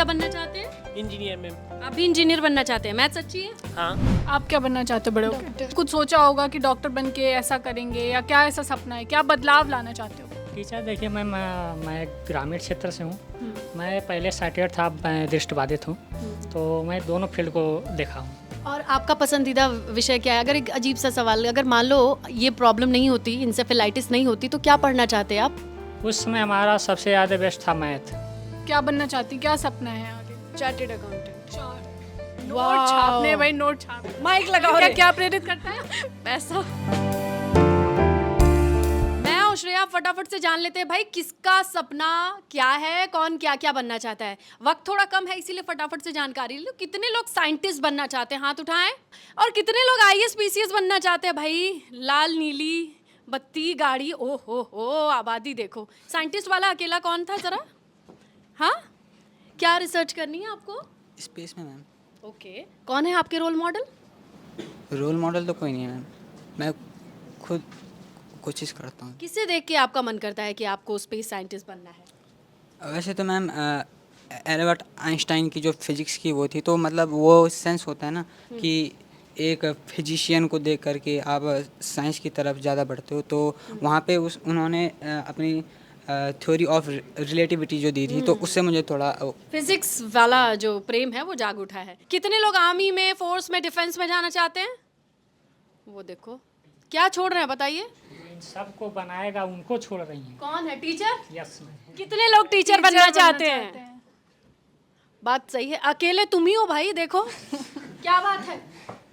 क्या बनना चाहते हैं? Engineer ma'am. आप भी इंजीनियर बनना चाहते हैं? मैथ्स अच्छी है? हाँ। आप क्या बनना चाहते हो बड़े होकर? कुछ सोचा होगा कि डॉक्टर बन के ऐसा करेंगे, या क्या ऐसा सपना है, क्या बदलाव लाना चाहते हो? टीचर देखिए मैम, मैं ग्रामीण क्षेत्र से हूँ। मैं पहले साइटेड था, मैं दृष्टिबाधित हूँ, तो मैं दोनों फील्ड को देखा हूँ। और आपका पसंदीदा विषय क्या है? अगर एक अजीब सा सवाल, अगर मान लो ये प्रॉब्लम नहीं होती, इंसेफेलाइटिस नहीं होती, तो क्या पढ़ना चाहते हैं आप? उस समय हमारा सबसे ज़्यादा बेस्ट था मैथ। क्या बनना चाहती, क्या सपना है आगे? Chartered accountant. नोट छापने भाई, नोट छापने। माइक लगाओ क्या रे। क्या प्रेरित करता है? पैसा। मैं और श्रेया फटाफट से जान लेते हैं भाई, किसका सपना क्या है, कौन क्या क्या बनना चाहता है। वक्त थोड़ा कम है, इसीलिए फटाफट से जानकारी ले लो। कितने लोग साइंटिस्ट बनना चाहते हैं, हाथ उठाएं। और कितने लोग आईएएस पीसीएस बनना चाहते हैं भाई? लाल नीली बत्ती गाड़ी, ओ हो आबादी देखो। साइंटिस्ट वाला अकेला कौन था जरा? हाँ, क्या रिसर्च करनी है आपको? स्पेस में मैम। ओके, कौन है आपके रोल मॉडल? रोल मॉडल तो कोई नहीं है मैम, मैं खुद कोशिश करता हूँ। किसे देख के आपका मन करता है कि आपको स्पेस साइंटिस्ट बनना है? वैसे तो मैम एल्बर्ट आइंस्टाइन की जो फिजिक्स की वो थी, तो मतलब वो सेंस होता है ना कि एक फिजिशियन को देख करके आप साइंस की तरफ ज़्यादा बढ़ते हो, तो वहाँ पे उन्होंने अपनी थ्योरी ऑफ रिलेटिविटी जो दी थी, तो उससे मुझे थोड़ा फिजिक्स वाला जो प्रेम है वो जाग उठा है। कितने लोग आर्मी में, फोर्स में, डिफेंस में जाना चाहते हैं? वो देखो, क्या छोड़ रहे हैं बताइए? इन सबको बनाएगा उनको छोड़ रही हैं। कौन है टीचर? Yes ma'am. कितने लोग टीचर बनना चाहते हैं? बात सही है, अकेले तुम ही हो भाई, देखो। क्या बात है,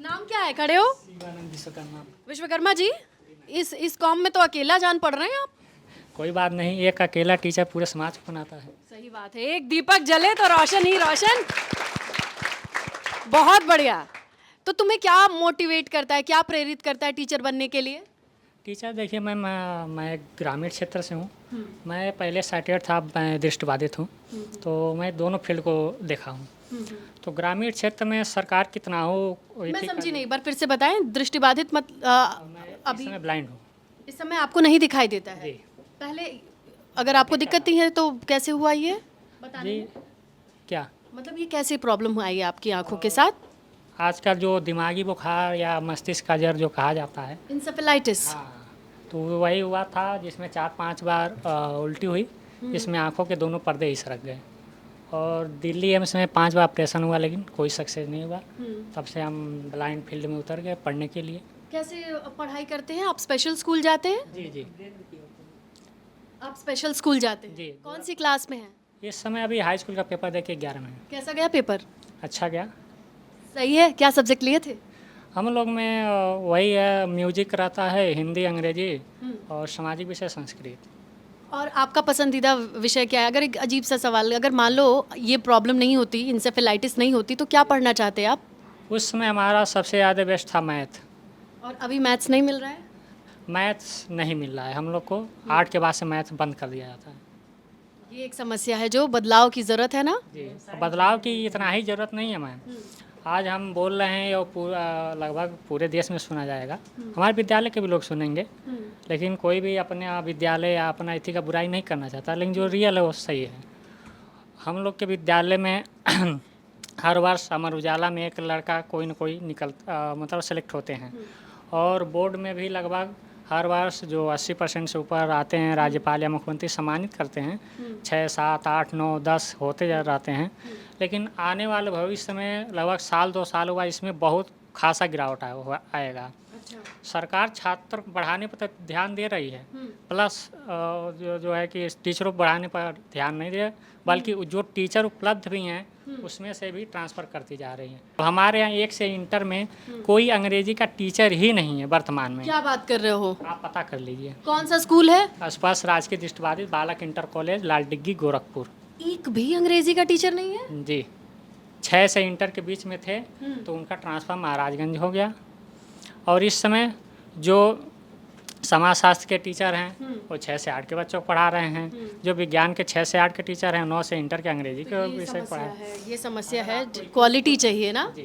नाम क्या है, खड़े हो? शिवानंद विश्वकर्मा। विश्वकर्मा जी, इस कॉम में तो अकेला जान पड़ रहे हैं आप। कोई बात नहीं, एक अकेला टीचर पूरे समाज को बनाता है। सही बात है, एक दीपक जले तो रोशन ही रोशन। बहुत बढ़िया। तो तुम्हें क्या मोटिवेट करता है, क्या प्रेरित करता है टीचर बनने के लिए? टीचर देखिए मैम, मैं ग्रामीण क्षेत्र से हूँ। मैं पहले साइटेड था, मैं दृष्टिबाधित हूँ, तो मैं दोनों फील्ड को देखा हूँ। तो ग्रामीण क्षेत्र में सरकार कितना हो, मैं समझी नहीं, एक बार फिर से बताएं। दृष्टिबाधित मत अभी मैं ब्लाइंड हूँ। इस समय आपको नहीं दिखाई देता है? जी। पहले अगर आपको दिक्कत नहीं है तो कैसे हुआ ये बताने जी में? क्या मतलब ये कैसे प्रॉब्लम आई है आपकी आंखों के साथ? आजकल जो दिमागी बुखार या मस्तिष्क का जर जो कहा जाता है, इंसेफेलाइटिस। हाँ, तो वही हुआ था, जिसमें 4-5 बार उल्टी हुई, जिसमें आंखों के दोनों पर्दे ही सरक गए। और दिल्ली एम्स में 5 बार ऑपरेशन हुआ, लेकिन कोई सक्सेस नहीं हुआ। तब से हम ब्लाइंड फील्ड में उतर गए पढ़ने के लिए। कैसे पढ़ाई करते हैं आप? स्पेशल स्कूल जाते हैं? जी जी आप स्पेशल स्कूल जाते हैं? जी। कौन सी क्लास में हैं? इस समय अभी हाई स्कूल का पेपर दे के 11 में। कैसा गया पेपर? अच्छा गया। सही है। क्या सब्जेक्ट लिए थे? हम लोग में वही है, म्यूजिक रहता है, हिंदी, अंग्रेजी और सामाजिक विषय संस्कृत। और आपका पसंदीदा विषय क्या है? अगर एक अजीब सा सवाल, अगर मान लो ये प्रॉब्लम नहीं होती, इंसेफेलाइटिस नहीं होती, तो क्या पढ़ना चाहते हैं आप? उस समय हमारा सबसे ज़्यादा बेस्ट था मैथ। और अभी मैथ्स नहीं मिल रहा है? मैथ्स नहीं मिल रहा है हम लोग को। 8 के बाद से मैथ बंद कर दिया जाता है। ये एक समस्या है जो बदलाव की ज़रूरत है ना? जी, बदलाव की इतना ही ज़रूरत नहीं है मैम। आज हम बोल रहे हैं और पूरा लगभग पूरे देश में सुना जाएगा, हमारे विद्यालय के भी लोग सुनेंगे, लेकिन कोई भी अपने विद्यालय या अपना इथी का बुराई नहीं करना चाहता, लेकिन जो रियल है वो सही है। हम लोग के विद्यालय में हर वर्ष अमर उजाला में एक लड़का कोई न कोई मतलब सेलेक्ट होते हैं, और बोर्ड में भी लगभग हर वर्ष जो 80% से ऊपर आते हैं, राज्यपाल या मुख्यमंत्री सम्मानित करते हैं। 6, 7, 8, 9, 10 होते जा रहते हैं, लेकिन आने वाले भविष्य में लगभग 1-2 साल हुआ, इसमें बहुत खासा गिरावट आएगा। सरकार छात्र बढ़ाने पर तो ध्यान दे रही है, प्लस जो है कि टीचरों को बढ़ाने पर ध्यान नहीं दे, बल्कि जो टीचर उपलब्ध भी हैं उसमें से भी ट्रांसफ़र करती जा रही हैं। तो हमारे यहाँ 1 से इंटर में कोई अंग्रेजी का टीचर ही नहीं है वर्तमान में। क्या बात कर रहे हो? आप पता कर लीजिए। कौन सा स्कूल है? स्पर्श राजकीय दृष्टिबाधित बालक इंटर कॉलेज, लाल डिग्गी, गोरखपुर। एक भी अंग्रेजी का टीचर नहीं है? जी, 6 से इंटर के बीच में थे, तो उनका ट्रांसफ़र महाराजगंज हो गया। और इस समय जो समाजशास्त्र के टीचर हैं वो 6 से 8 के बच्चों को पढ़ा रहे हैं। जो विज्ञान के 6 से 8 के टीचर हैं 9 से इंटर के अंग्रेजी के विषय पढ़ा है। ये समस्या है, क्वालिटी चाहिए ना? जी,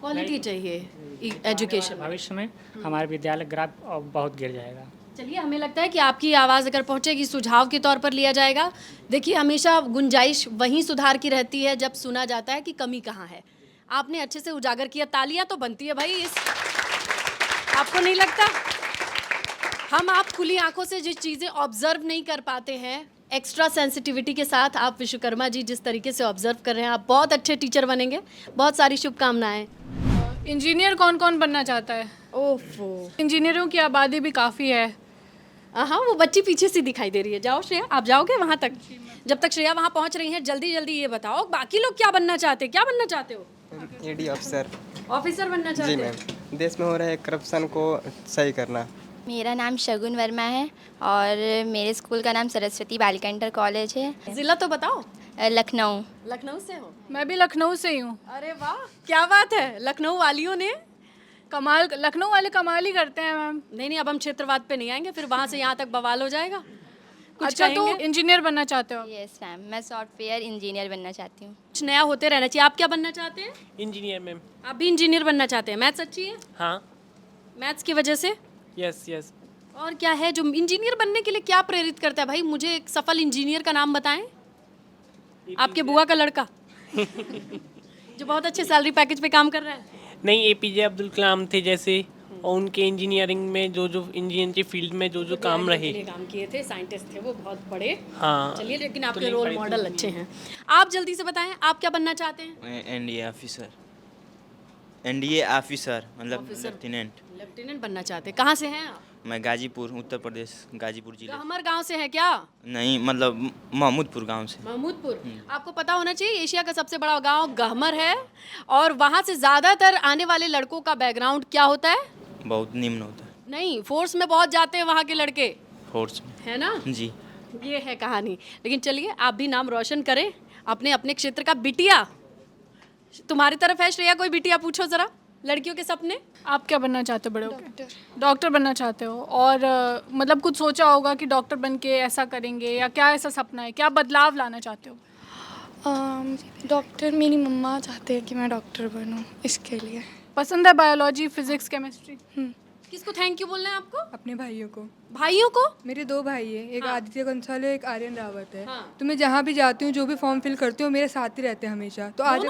क्वालिटी चाहिए एजुकेशन। भविष्य में हमारे विद्यालय ग्राफ बहुत गिर जाएगा। चलिए, हमें लगता है कि आपकी आवाज़ अगर पहुंचेगी सुझाव के तौर पर लिया जाएगा। देखिए, हमेशा गुंजाइश वहीं सुधार की रहती है जब सुना जाता है कि कमी कहाँ है। आपने अच्छे से उजागर किया, तालियां तो बनती है भाई इस, आपको नहीं लगता? हम आप खुली आंखों से जिस चीज़ें ऑब्जर्व नहीं कर पाते हैं, एक्स्ट्रा सेंसिटिविटी के साथ आप विश्वकर्मा जी जिस तरीके से ऑब्जर्व कर रहे हैं, आप बहुत अच्छे टीचर बनेंगे। बहुत सारी शुभकामनाएं। इंजीनियर कौन कौन बनना चाहता है? ओफो, इंजीनियरों की आबादी भी काफ़ी है। हाँ, वो बच्ची पीछे से दिखाई दे रही है। जाओ श्रेया, आप जाओगे वहाँ तक? जब तक श्रेया वहाँ पहुँच रही हैं, जल्दी जल्दी ये बताओ बाकी लोग क्या बनना चाहते हैं? क्या बनना चाहते हो? ईडी अफसर। ऑफिसर बनना जी चाहते हैं? मैम, देश में हो रहे करप्शन को सही करना। मेरा नाम शगुन वर्मा है और मेरे स्कूल का नाम सरस्वती बालिका इंटर कॉलेज है। जिला तो बताओ। लखनऊ। लखनऊ से हो? मैं भी लखनऊ से ही हूँ। अरे वाह, क्या बात है, लखनऊ वालियों ने कमाल, लखनऊ वाले कमाल ही करते हैं मैम। नहीं, अब हम क्षेत्रवाद पे नहीं आएंगे, फिर वहाँ से यहाँ तक बवाल हो जाएगा। कुछ अच्छा, तो कहेंगे? इंजीनियर बनना चाहते हो? यस मैम, मैं सॉफ्टवेयर इंजीनियर बनना चाहती हूँ। कुछ नया होते रहना चाहिए। आप क्या बनना चाहते हैं? Engineer ma'am. आप भी इंजीनियर बनना चाहते हैं? मैथ्स अच्छी है? हाँ। मैथ्स की वजह से? Yes yes. और क्या है जो इंजीनियर बनने के लिए क्या प्रेरित करता है भाई? मुझे एक सफल इंजीनियर का नाम बताएं। आपके बुआ का लड़का जो बहुत अच्छे सैलरी पैकेज पे काम कर रहा है। नहीं, एपीजे अब्दुल कलाम थे जैसे, और उनके इंजीनियरिंग में जो इंजीनियरिंग की फील्ड में जो काम रहे, काम किए थे, साइंटिस्ट थे वो, बहुत बड़े। हाँ। चलिए, लेकिन आपके रोल मॉडल अच्छे हैं। आप जल्दी से बताएं, आप क्या बनना चाहते हैं? NDA officer. एनडीए ऑफिसर मतलब लेफ्टिनेंट। लेफ्टिनेंट बनना चाहते हैं। कहाँ से हैं आप? मैं गाजीपुर, उत्तर प्रदेश, गाजीपुर जिले। हमारे गांव से है क्या? नहीं, मतलब महमूदपुर गांव से। महमूदपुर। आपको पता होना चाहिए एशिया का सबसे बड़ा गांव गहमर है, और वहाँ से ज़्यादातर आने वाले लड़कों का बैकग्राउंड क्या होता है? बहुत निम्न होता है। नहीं, फोर्स में बहुत जाते हैं वहाँ के लड़के, फोर्स में। है ना? जी। ये है कहानी। लेकिन चलिए, आप भी नाम रोशन करें अपने अपने क्षेत्र का। बिटिया तुम्हारी तरफ है श्रेया, कोई बिटिया पूछो जरा, लड़कियों के सपने। आप क्या बनना चाहते हो बड़े होकर? डॉक्टर बनना चाहते हो। और मतलब कुछ सोचा होगा कि डॉक्टर बन के ऐसा करेंगे, या क्या ऐसा सपना है, क्या बदलाव लाना चाहते हो? डॉक्टर, मेरी मम्मा चाहते हैं कि मैं डॉक्टर बनूं, इसके लिए। पसंद है बायोलॉजी, फिजिक्स, केमिस्ट्री? किसको थैंक यू बोलना है आपको? अपने भाइयों को। भाइयों को? मेरे 2 भाई हैं, एक आदित्य कंसाल है, एक आर्यन रावत है। हाँ। तो मैं जहाँ भी जाती हूँ, जो भी फॉर्म फिल करती हूँ, मेरे साथ ही रहते हैं हमेशा। तो आज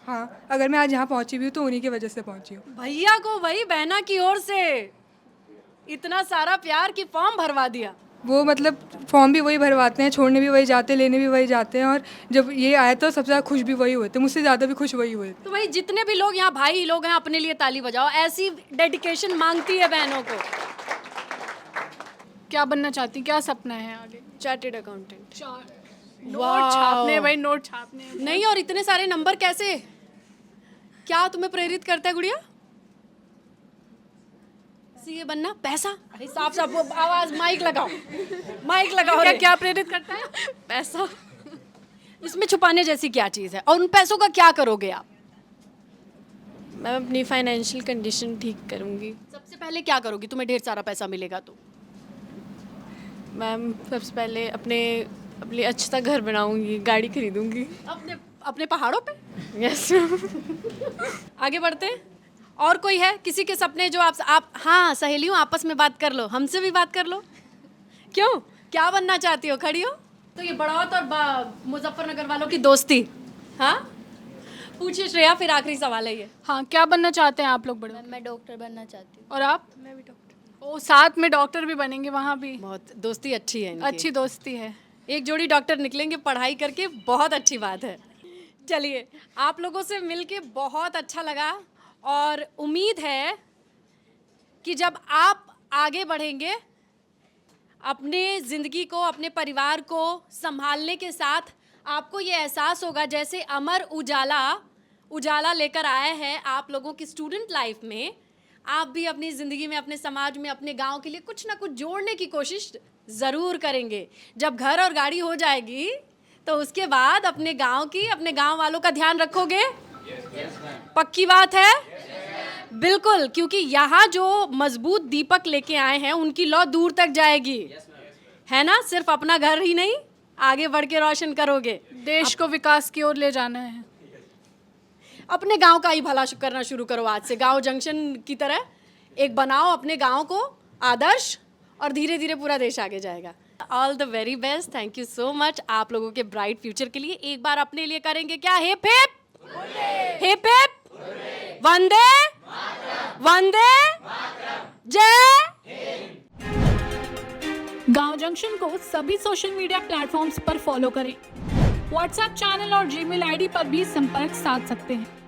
हाँ, अगर मैं आज यहाँ पहुँची भी हूँ तो उन्हीं की वजह से पहुँची हूँ। भैया को वही बहना की ओर से इतना सारा प्यार की फॉर्म भरवा दिया। वो मतलब फॉर्म भी वही भरवाते हैं, छोड़ने भी वही जाते हैं, लेने भी वही जाते हैं। और जब ये आया तो सबसे ज़्यादा खुश भी वही हुए थे, मुझसे ज़्यादा भी खुश वही हुए थे। तो भाई, जितने भी लोग यहाँ भाई लोग हैं, अपने लिए ताली बजाओ। ऐसी डेडिकेशन मांगती है बहनों को। क्या बनना चाहती, क्या सपना है आगे? Chartered accountant. नोट छापने भाई, नोट छापने। नहीं, और इतने सारे नंबर कैसे? क्या तुम्हें प्रेरित करता है गुड़िया? सीए बनना? पैसा? अरे साफ साफ आवाज, माइक लगाओ, माइक लगाओ। क्या रे। क्या प्रेरित करता है? पैसा। इसमें छुपाने जैसी क्या चीज़ है? और उन पैसों का क्या करोगे आप? मैं अपनी फाइनेंशियल कंडीशन ठीक करूँगी। सबसे पहले क्या करोगी? तुम्हें ढेर सारा पैसा मिलेगा तो? मैम, सबसे पहले अपने लिए अच्छा सा घर बनाऊंगी, गाड़ी खरीदूंगी। अपने अपने पहाड़ों पे? यस। आगे बढ़ते हैं। और कोई है किसी के सपने जो आप हाँ, सहेलियों आपस में बात कर लो, हमसे भी बात कर लो। क्यों, क्या बनना चाहती हो? खड़ी हो। तो ये बड़ौत और मुजफ्फरनगर वालों की दोस्ती। हाँ, पूछिए श्रेया, फिर आखिरी सवाल है ये। हाँ, क्या बनना चाहते हैं आप लोग बड़े? मैं डॉक्टर बनना चाहती हूँ। और आप? मैं भी डॉक्टर। ओ, साथ में डॉक्टर भी बनेंगे वहाँ भी? बहुत दोस्ती अच्छी है इनकी। अच्छी दोस्ती है। एक जोड़ी डॉक्टर निकलेंगे पढ़ाई करके, बहुत अच्छी बात है। चलिए, आप लोगों से मिलके बहुत अच्छा लगा, और उम्मीद है कि जब आप आगे बढ़ेंगे, अपने ज़िंदगी को, अपने परिवार को संभालने के साथ आपको ये एहसास होगा जैसे अमर उजाला लेकर आया है आप लोगों की स्टूडेंट लाइफ में। आप भी अपनी ज़िंदगी में, अपने समाज में, अपने गांव के लिए कुछ ना कुछ जोड़ने की कोशिश ज़रूर करेंगे। जब घर और गाड़ी हो जाएगी तो उसके बाद अपने गांव की, अपने गांव वालों का ध्यान रखोगे? पक्की बात है? बिल्कुल, क्योंकि यहाँ जो मजबूत दीपक लेके आए हैं उनकी लौ दूर तक जाएगी, है ना? सिर्फ अपना घर ही नहीं, आगे बढ़ के रोशन करोगे, देश को विकास की ओर ले जाना है। अपने गांव का ही भला करना शुरू करो आज से। गांव जंक्शन की तरह एक बनाओ अपने गांव को आदर्श, और धीरे धीरे पूरा देश आगे जाएगा। All the very best, thank you so much. आप लोगों के ब्राइट फ्यूचर के लिए एक बार अपने लिए करेंगे क्या? हिप हिप हिप हिप, वंदे वंदे जय। गांव जंक्शन को सभी सोशल मीडिया प्लेटफॉर्म्स पर फॉलो करें। व्हाट्सएप चैनल और जीमेल आईडी पर भी संपर्क साध सकते हैं।